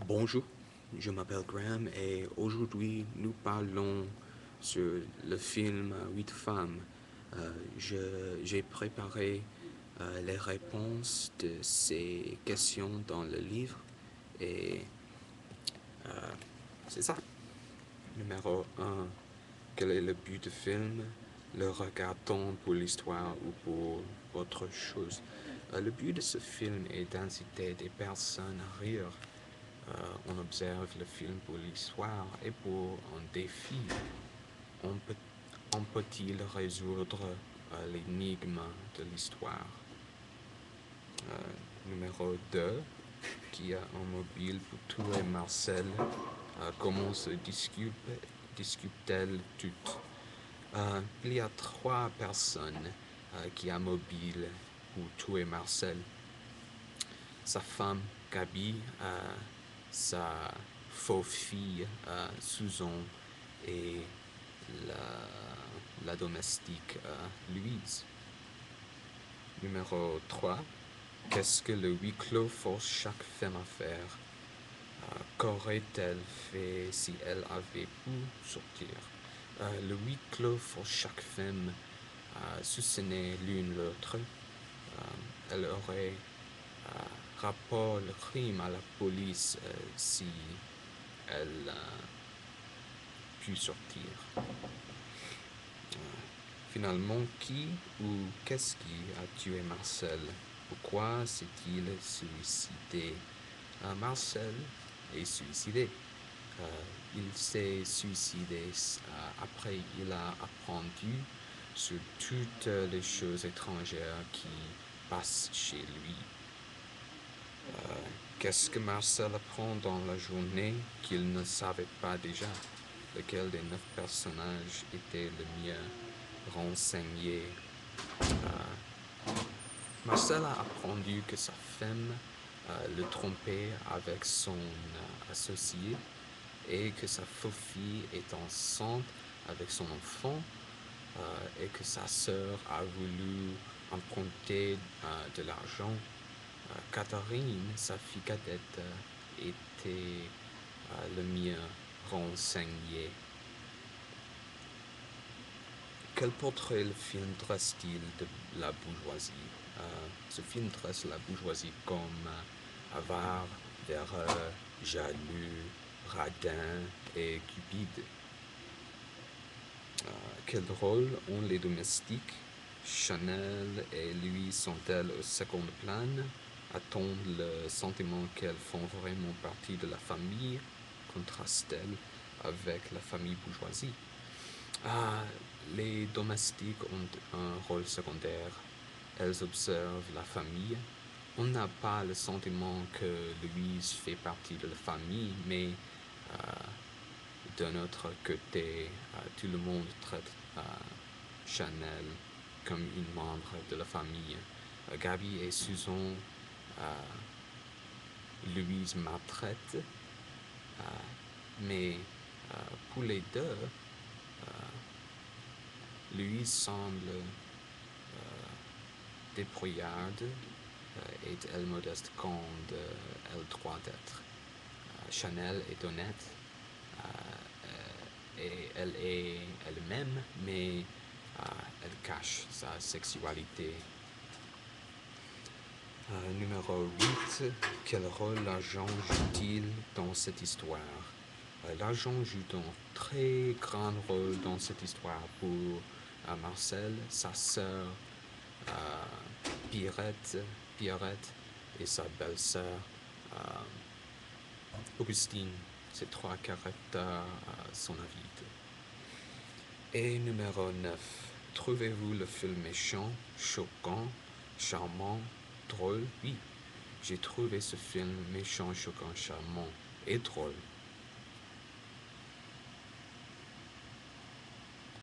Bonjour, je m'appelle Graham et aujourd'hui nous parlons sur le film Huit femmes. J'ai préparé les réponses de ces questions dans le livre et c'est ça. Numéro un, quel est le but du film? Le regarde-t-on pour l'histoire ou pour autre chose? Le but de ce film est d'inciter des personnes à rire. On observe le film pour l'histoire et pour un défi. On peut, on peut-il résoudre l'énigme de l'histoire? Numéro 2, qui a un mobile pour tuer Marcel? Comment se discute-t-elle toutes? Il y a 3 personnes qui a mobile pour tuer Marcel. Sa femme, Gabi, sa faux-fille, Susan, et la domestique, Louise. Numéro 3. Qu'est-ce que le huis clos force chaque femme à faire? Qu'aurait-elle fait si elle avait pu sortir? Le huis clos force chaque femme à soupçonner l'une l'autre. Elle aurait rapport le crime à la police si elle pu sortir. Finalement, qui ou qu'est-ce qui a tué Marcel? Pourquoi s'est-il suicidé? Marcel est suicidé. Il s'est suicidé après il a apprendu sur toutes les choses étrangères qui passent chez lui. Qu'est-ce que Marcel apprend dans la journée qu'il ne savait pas déjà? Lequel des 9 personnages était le mieux renseigné? Marcel a appris que sa femme le trompait avec son associé et que sa faux-fille est enceinte avec son enfant et que sa sœur a voulu emprunter de l'argent. Catherine, sa fille cadette, était le mieux renseignée. Quel portrait le film dresse-t-il de la bourgeoisie? Ce film dresse la bourgeoisie comme avare, véreux, jaloux, radin et cupide. Quel rôle ont les domestiques? Chanel et Louise sont-elles au second plan? A-t-on le sentiment qu'elles font vraiment partie de la famille? Contrastent-elles avec la famille bourgeoisie? Les domestiques ont un rôle secondaire. Elles observent la famille. On n'a pas le sentiment que Louise fait partie de la famille, mais d'un autre côté, tout le monde traite Chanel comme une membre de la famille. Gabi et Susan, Louise maltraite, mais pour les deux, Louise semble débrouillarde et elle modeste quand elle doit être. Chanel est honnête et elle est elle-même, mais elle cache sa sexualité. Numéro 8. Quel rôle l'argent joue-t-il dans cette histoire? L'argent joue un très grand rôle dans cette histoire pour Marcel, sa sœur Pierrette et sa belle-sœur Augustine. Ces 3 caractères sont à vide. Et numéro 9. Trouvez-vous le film méchant, choquant, charmant, drôle? Oui, j'ai trouvé ce film méchant, choquant, charmant et drôle.